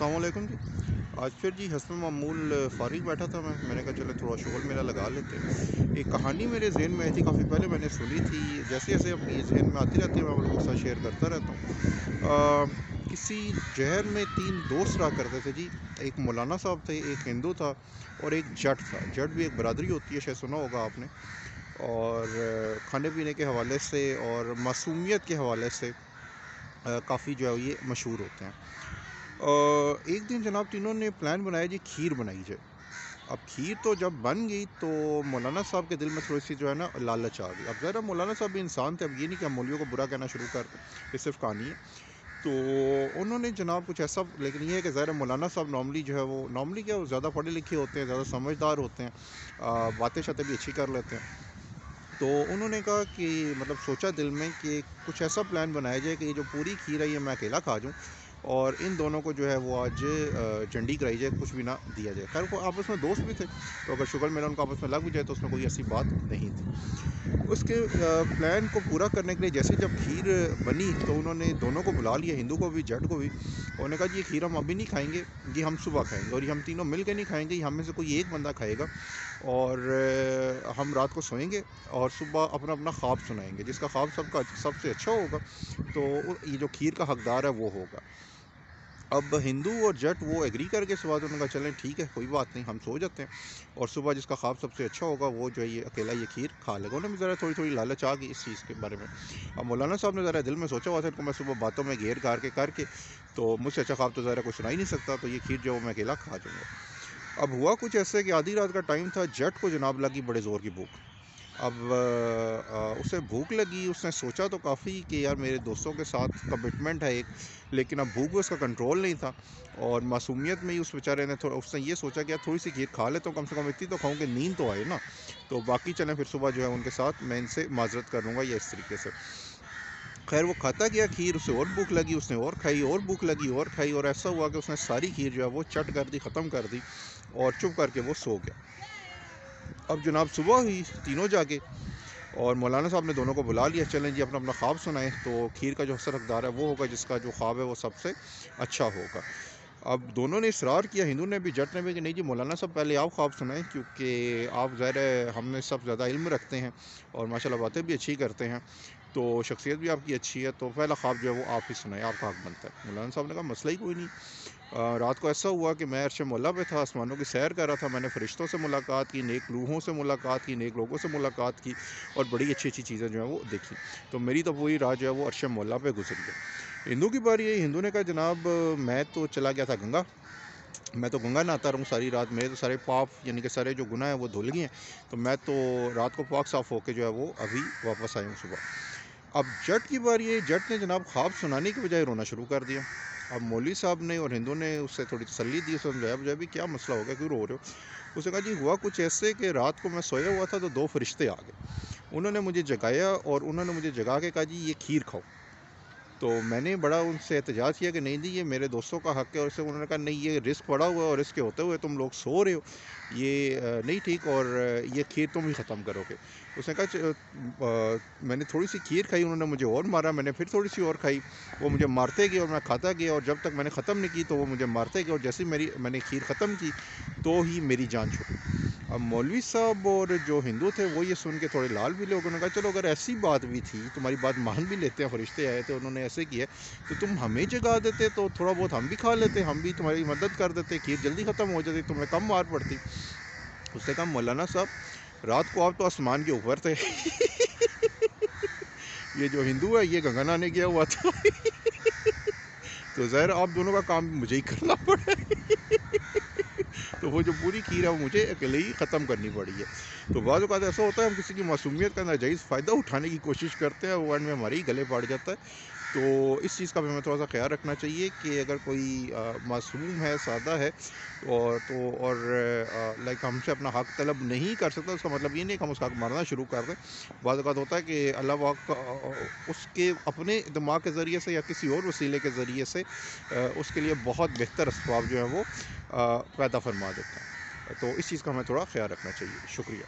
अस्सलाम वालेकुम जी। आज फिर जी हस्ब मामूल फ़ारिग बैठा था मैंने कहा चलो थोड़ा शुगल मेला लगा लेते हैं। एक कहानी मेरे ज़हन में आई थी, काफ़ी पहले मैंने सुनी थी। जैसे जैसे अपनी ज़हन में आती रहती है मैं आप लोगों के साथ शेयर करता रहता हूँ। किसी शहर में 3 दोस्त रहा करते थे जी। एक मौलाना साहब थे, एक हिंदू था और एक जट था। जट भी एक बरादरी होती है, शायद सुना होगा आपने। और खाने पीने के हवाले से और मासूमियत के हवाले से काफ़ी जो है ये मशहूर होते हैं। एक दिन जनाब तीनों ने प्लान बनाया जी, खीर बनाई जाए। अब खीर तो जब बन गई तो मौलाना साहब के दिल में थोड़ी सी जो है ना लालच आ गई। अब ज़रा मौलाना साहब भी इंसान थे, अब ये नहीं कि हम मौलवियों को बुरा कहना शुरू कर दें, ये सिर्फ कहानी है। तो उन्होंने जनाब कुछ ऐसा, लेकिन ये है कि ज़रा मौलाना साहब नॉर्मली जो है वो नॉर्मली क्या, वो ज़्यादा पढ़े लिखे होते हैं, ज़्यादा समझदार होते हैं, बातें शातें भी अच्छी कर लेते हैं। तो उन्होंने कहा कि मतलब सोचा दिल में कि कुछ ऐसा प्लान बनाया जाए कि ये जो पूरी खीर है ये मैं अकेला खा जाऊँ और इन दोनों को जो है वो आज चंडी कराई जाए, कुछ भी ना दिया जाए। खैर वो आपस में दोस्त भी थे, तो अगर शुगर मेला उनको आपस में लग भी जाए तो उसमें कोई ऐसी बात नहीं थी। उसके प्लान को पूरा करने के लिए जैसे जब खीर बनी तो उन्होंने दोनों को बुला लिया, हिंदू को भी जट को भी। उन्होंने कहा जी ये खीर हम अभी नहीं खाएंगे, ये हम सुबह खाएंगे और ये हम तीनों मिल के नहीं खाएंगे, ये हम में से कोई एक बंदा खाएगा और हम रात को सोएंगे और सुबह अपना अपना ख्वाब सुनाएंगे। जिसका ख्वाब सबका सबसे अच्छा होगा तो ये जो खीर का हकदार है वो होगा। अब हिंदू और जट वो एग्री करके इस बात, उन्होंने कहा चलें ठीक है, कोई बात नहीं, हम सो जाते हैं और सुबह जिसका ख्वाब सबसे अच्छा होगा वो जो है ये अकेला ये खीर खा लेगा। उन्हें भी ज़रा थोड़ी थोड़ी लालच आ गई इस चीज़ के बारे में। अब मौलाना साहब ने ज़रा दिल में सोचा हुआ था इनको मैं सुबह बातों में घेर करके तो मुझसे अच्छा ख्वाब तो ज़रा कोई सुना ही नहीं सकता, तो ये खीर जो मैं अकेला खा जाऊँगा। अब हुआ कुछ ऐसे कि आधी रात का टाइम था, जट को जनाब लगी बड़े ज़ोर की भूख। अब उसे भूख लगी, उसने सोचा तो काफ़ी कि यार मेरे दोस्तों के साथ कमिटमेंट है एक, लेकिन अब भूख में उसका कंट्रोल नहीं था और मासूमियत में ही उस बेचारे ने थोड़ा, उसने ये सोचा कि यार थोड़ी सी खीर खा ले तो कम से कम इतनी तो खाऊं कि नींद तो आए ना, तो बाकी चलें फिर सुबह जो है उनके साथ मैं इनसे माजरत कर लूँगा या इस तरीके से। खैर वो खाता गया खीर, उसे और भूख लगी, उसने और खाई, और भूख लगी और खाई, और ऐसा हुआ कि उसने सारी खीर जो है वो चट कर दी, ख़त्म कर दी और चुप करके वो सो गया। अब जनाब सुबह हुई, तीनों जागे और मौलाना साहब ने दोनों को बुला लिया, चलें जी अपना अपना ख्वाब सुनाएं, तो खीर का जो असर हकदार है वो होगा जिसका जो ख्वाब है वो सबसे अच्छा होगा। अब दोनों ने इसरार किया, हिंदू ने भी जट ने भी, कि नहीं जी मौलाना साहब पहले आप ख्वाब सुनाएं क्योंकि आप ज़ाहिर है हमने सब ज़्यादा इल्म रखते हैं और माशाल्लाह बातें भी अच्छी करते हैं, तो शख्सियत भी आपकी अच्छी है, तो पहला ख्वाब जो है वो आप ही सुनाएं, आपका हक बनता है। मौलाना साहब ने कहा मसला ही कोई नहीं। रात को ऐसा हुआ कि मैं अर्श मौला पे था, आसमानों की सैर कर रहा था, मैंने फ़रिश्तों से मुलाकात की, नेक रूहों से मुलाकात की, नेक लोगों से मुलाकात की और बड़ी अच्छी अच्छी चीज़ें जो हैं वो देखी। तो मेरी तो पूरी रात जो है वो अर्श मौला पे गुजर गई। हिंदू की बारी है। हिंदू ने कहा जनाब मैं तो चला गया था गंगा, मैं तो गंगा नहाता रहूँ सारी रात, मेरे तो सारे पाप यानी कि सारे जो गुनाह हैं वो धुल गए हैं, तो मैं तो रात को पाक साफ़ होकर जो है वो अभी वापस आया हूँ सुबह। अब जट की बारी है। जट ने जनाब ख्वाब सुनाने की बजाय रोना शुरू कर दिया। अब मौलवी साहब ने और हिंदू ने उससे थोड़ी तसल्ली दी, उसे समझाया बुझाया भी क्या मसला हो गया, क्यों रो रहे हो। उसने कहा जी हुआ कुछ ऐसे कि रात को मैं सोया हुआ था तो 2 फरिश्ते आ गए, उन्होंने मुझे जगाया और उन्होंने मुझे जगा के कहा जी ये खीर खाओ। तो मैंने बड़ा उनसे एहतजाज किया कि नहीं जी ये मेरे दोस्तों का हक़ है, और उससे उन्होंने कहा नहीं ये रिस्क पड़ा हुआ है और इसके होते हुए तुम लोग सो रहे हो, ये नहीं ठीक, और ये खीर तुम ही ख़त्म करोगे। उसने कहा मैंने थोड़ी सी खीर खाई, उन्होंने मुझे और मारा, मैंने फिर थोड़ी सी और खाई, वो मुझे मारते गए और मैं खाता गया और जब तक मैंने ख़त्म नहीं की तो वो मुझे मारते गए और जैसे ही मैंने खीर ख़त्म की तो ही मेरी जान छूटी। अब मौलवी साहब और जो हिंदू थे वो ये सुन के थोड़े लाल भी लोग, उन्होंने कहा चलो अगर ऐसी बात भी थी, तुम्हारी बात मान भी लेते हैं, फरिश्ते आए थे उन्होंने ऐसे किया, तो तुम हमें जगा देते तो थोड़ा बहुत हम भी खा लेते, हम भी तुम्हारी मदद कर देते, खीर जल्दी ख़त्म हो जाती, तुम्हें कम मार पड़ती। उसने कहा मौलाना साहब रात को आप तो आसमान के ऊपर थे ये जो हिंदू है ये गंगा नहाने गया हुआ था तो ज़ाहिर आप दोनों का काम मुझे ही करना पड़ा तो वो जो पूरी खीर है वो मुझे अकेले ही ख़त्म करनी पड़ी है। तो बाज़ औक़ात ऐसा होता है हम किसी की मासूमियत का नाजायज़ फ़ायदा उठाने की कोशिश करते हैं, वो एंड में हमारे ही गले पड़ जाता है। तो इस चीज़ का भी हमें थोड़ा-सा ख़्याल रखना चाहिए कि अगर कोई मासूम है, सादा है और लाइक हमसे अपना हक़ तलब नहीं कर सकता, उसका मतलब ये नहीं कि हम उसका हक़ मारना शुरू कर दें। बाज़ औक़ात होता है कि अल्लाह पाक उसके अपने दिमाग के ज़रिए से या किसी और वसीले के ज़रिए से उसके लिए बहुत बेहतर असबाब जो हैं वो पैदा फरमा देता है। तो इस चीज़ का हमें थोड़ा ख़्याल रखना चाहिए। शुक्रिया।